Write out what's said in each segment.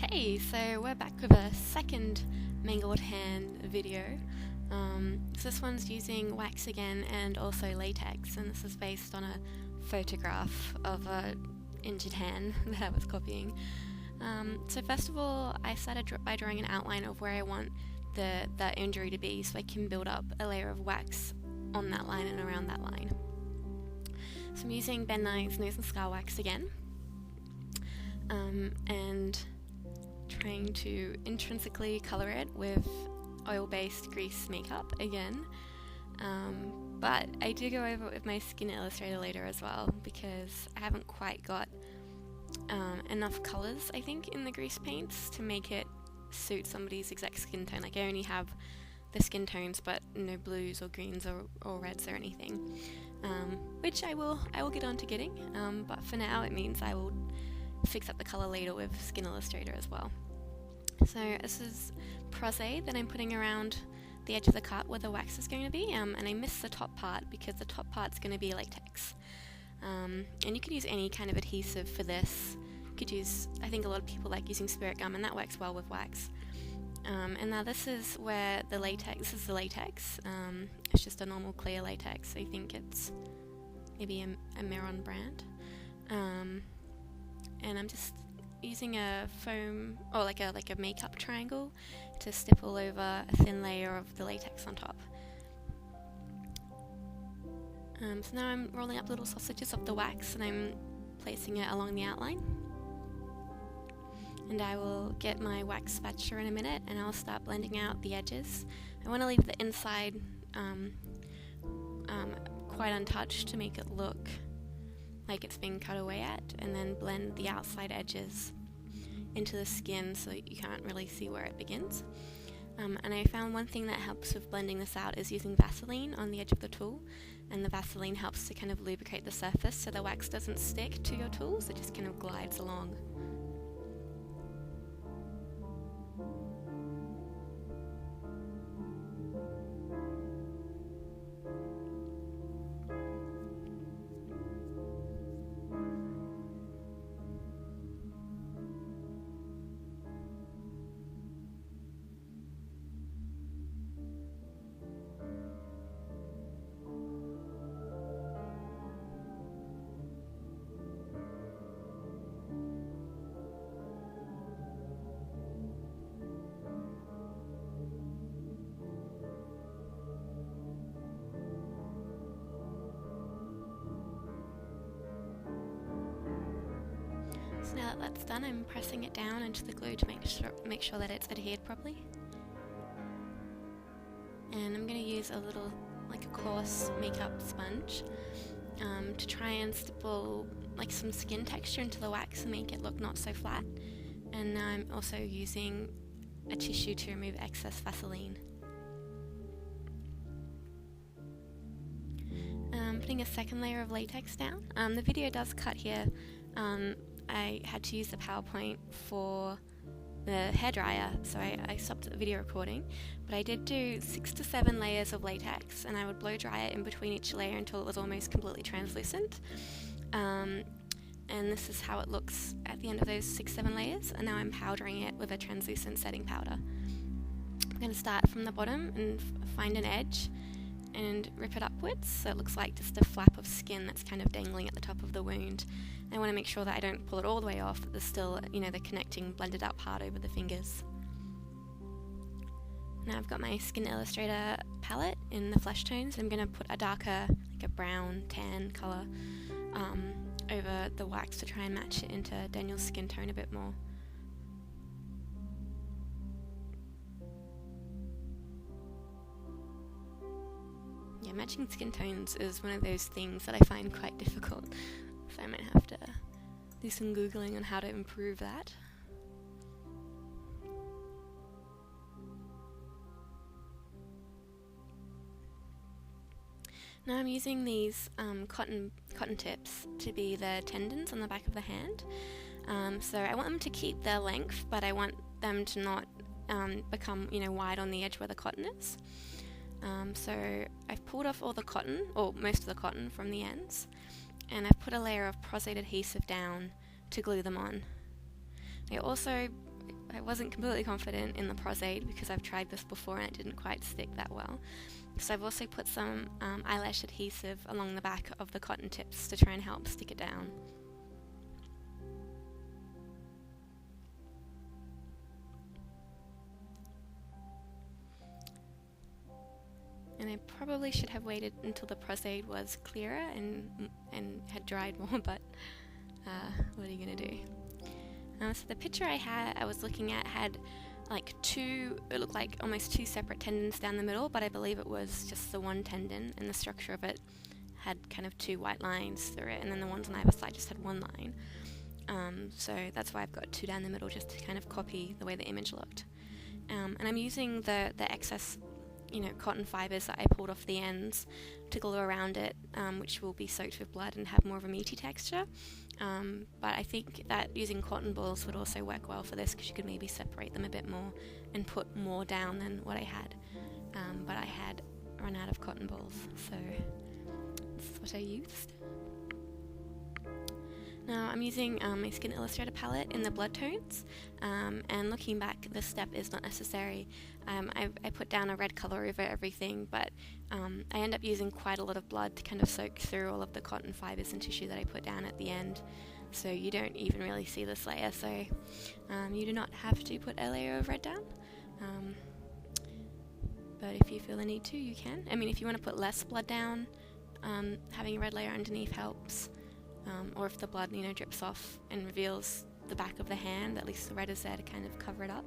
Hey, so we're back with a second mangled hand video. So this one's using wax again and also latex, and this is based on a photograph of a injured hand that I was copying. So first of all, I started by drawing an outline of where I want the injury to be, so I can build up a layer of wax on that line and around that line. So I'm using Ben Nye's nose and scar wax again, and trying to intrinsically colour it with oil-based grease makeup again, but I do go over it with my skin illustrator later as well, because I haven't quite got enough colours, I think, in the grease paints to make it suit somebody's exact skin tone. Like, I only have the skin tones but no blues or greens or reds or anything, which I will get on to getting, but for now it means I will fix up the colour later with Skin Illustrator as well. So this is prose that I'm putting around the edge of the cut where the wax is going to be, and I missed the top part because the top part's going to be latex. And you could use any kind of adhesive for this. You could use, I think a lot of people like using spirit gum, and that works well with wax. And now this is where the latex, this is the latex, it's just a normal clear latex. I think it's maybe a Meron brand. And I'm just using a foam, or like a makeup triangle, to stipple over a thin layer of the latex on top. So now I'm rolling up little sausages of the wax and I'm placing it along the outline. And I will get my wax spatula in a minute and I'll start blending out the edges. I want to leave the inside quite untouched to make it look like it's being cut away at, and then blend the outside edges into the skin so that you can't really see where it begins. And I found one thing that helps with blending this out is using Vaseline on the edge of the tool, and the Vaseline helps to kind of lubricate the surface so the wax doesn't stick to your tools, it just kind of glides along. So now that that's done, I'm pressing it down into the glue to make sure that it's adhered properly. And I'm going to use a little, like a coarse makeup sponge, to try and stipple like some skin texture into the wax and make it look not so flat. And now I'm also using a tissue to remove excess Vaseline. Putting a second layer of latex down. The video does cut here. I had to use the PowerPoint for the hairdryer, so I stopped the video recording, but I did do 6 to 7 layers of latex, and I would blow dry it in between each layer until it was almost completely translucent. And this is how it looks at the end of those 6-7 layers, and now I'm powdering it with a translucent setting powder. I'm going to start from the bottom and find an edge and rip it upwards so it looks like just a flap of skin that's kind of dangling at the top of the wound. I want to make sure that I don't pull it all the way off, that there's still, the connecting blended out part over the fingers. Now I've got my Skin Illustrator palette in the flesh tones. I'm going to put a darker, like a brown tan colour, over the wax to try and match it into Daniel's skin tone a bit more. Yeah, matching skin tones is one of those things that I find quite difficult, so I might have to do some googling on how to improve that. Now I'm using these cotton tips to be the tendons on the back of the hand. So I want them to keep their length, but I want them to not become wide on the edge where the cotton is. So I've pulled off all the cotton, or most of the cotton, from the ends, and I've put a layer of prostate adhesive down to glue them on. I also I wasn't completely confident in the Pros-Aid because I've tried this before and it didn't quite stick that well. So I've also put some eyelash adhesive along the back of the cotton tips to try and help stick it down. And I probably should have waited until the Pros-Aid was clearer and had dried more, but what are you going to do? So the picture I was looking at had like it looked like almost two separate tendons down the middle, but I believe it was just the one tendon, and the structure of it had kind of two white lines through it, and then the ones on either side just had one line. So that's why I've got two down the middle, just to kind of copy the way the image looked. And I'm using the excess cotton fibres that I pulled off the ends to glue around it, which will be soaked with blood and have more of a meaty texture. But I think that using cotton balls would also work well for this, because you could maybe separate them a bit more and put more down than what I had. But I had run out of cotton balls, so that's what I used. Now I'm using my Skin Illustrator palette in the blood tones, and looking back, this step is not necessary. I put down a red colour over everything, but I end up using quite a lot of blood to kind of soak through all of the cotton fibres and tissue that I put down at the end, so you don't even really see this layer, so you do not have to put a layer of red down. But if you feel the need to, you can. I mean, if you want to put less blood down, having a red layer underneath helps. Or if the blood drips off and reveals the back of the hand, at least the red is there to kind of cover it up,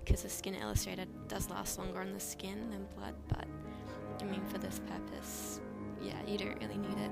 because the Skin Illustrator does last longer on the skin than blood, but I mean, for this purpose, yeah, you don't really need it.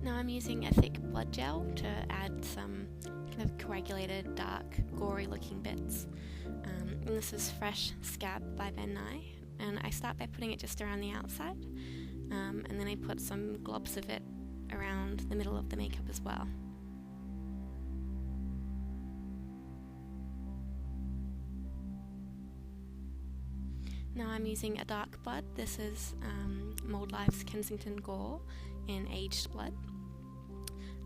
Now I'm using a thick blood gel to add some kind of coagulated, dark, gory looking bits. And this is Fresh Scab by Ben Nye. And I start by putting it just around the outside, and then I put some globs of it around the middle of the makeup as well. Now I'm using a dark blood. This is Mold Life's Kensington Gore in aged blood.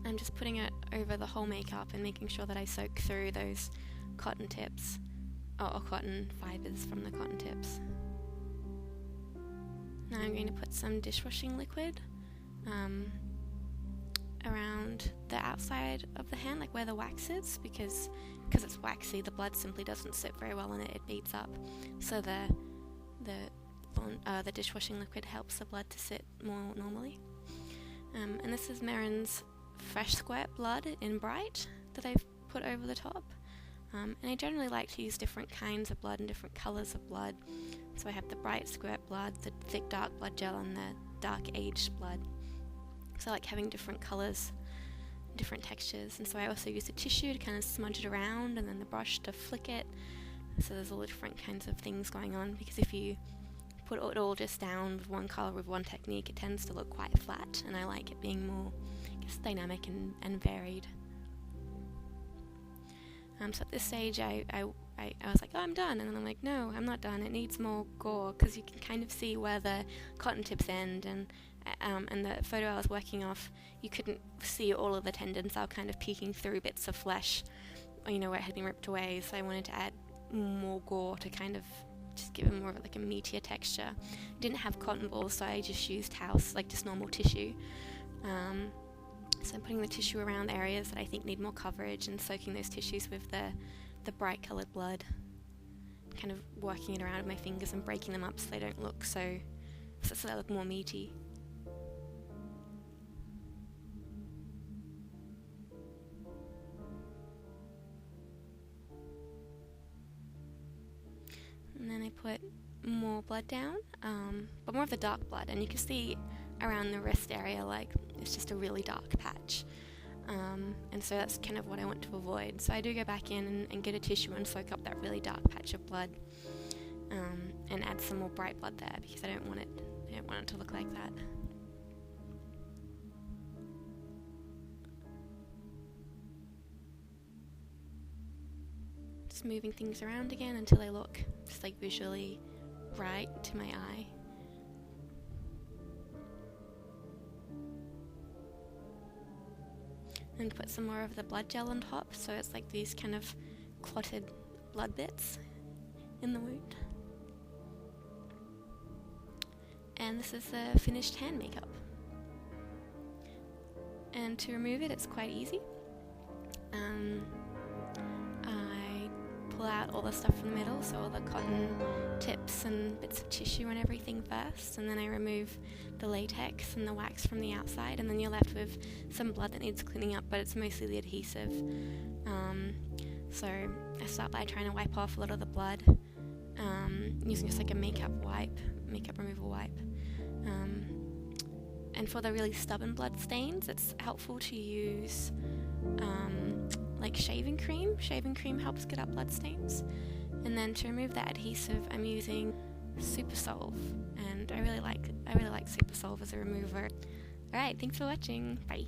I'm just putting it over the whole makeup and making sure that I soak through those cotton tips, or cotton fibres from the cotton tips. Now I'm going to put some dishwashing liquid around the outside of the hand, like where the wax is, because it's waxy, the blood simply doesn't sit very well in it, it beads up. So the dishwashing liquid helps the blood to sit more normally. And this is Merrin's Fresh Squirt Blood in Bright that I've put over the top. And I generally like to use different kinds of blood and different colours of blood. So I have the bright squirt blood, the thick dark blood gel, and the dark aged blood. So I like having different colours, different textures. And so I also use a tissue to kind of smudge it around, and then the brush to flick it. So there's all the different kinds of things going on, because if you put it all just down with one colour, with one technique, it tends to look quite flat, and I like it being more, I guess, dynamic and varied. So at this stage I was like, oh, I'm done, and then I'm like, no, I'm not done, it needs more gore, because you can kind of see where the cotton tips end, and the photo I was working off, you couldn't see all of the tendons, they were kind of peeking through bits of flesh, where it had been ripped away, so I wanted to add more gore to kind of just give it more of like a meatier texture. I didn't have cotton balls, so I just used just normal tissue. So I'm putting the tissue around areas that I think need more coverage and soaking those tissues with the bright coloured blood, kind of working it around with my fingers and breaking them up so they don't look so they look more meaty. And then I put more blood down, but more of the dark blood, and you can see around the wrist area, like, it's just a really dark patch. And so that's kind of what I want to avoid. So I do go back in and get a tissue and soak up that really dark patch of blood. and add some more bright blood there because I don't want it to look like that. Just moving things around again until they look just like visually right to my eye. And put some more of the blood gel on top, so it's like these kind of clotted blood bits in the wound. And this is the finished hand makeup. And to remove it, it's quite easy. I pull out all the stuff from the middle, so all the cotton tips and bits of tissue and everything first, and then I remove the latex and the wax from the outside, and then you're left with some blood that needs cleaning up, but it's mostly the adhesive. So I start by trying to wipe off a lot of the blood, using just like a makeup removal wipe. And for the really stubborn blood stains, it's helpful to use like shaving cream. Shaving cream helps get up blood stains. And then to remove that adhesive, I'm using Super Solve, and I really like Super Solve as a remover. Alright, thanks for watching. Bye.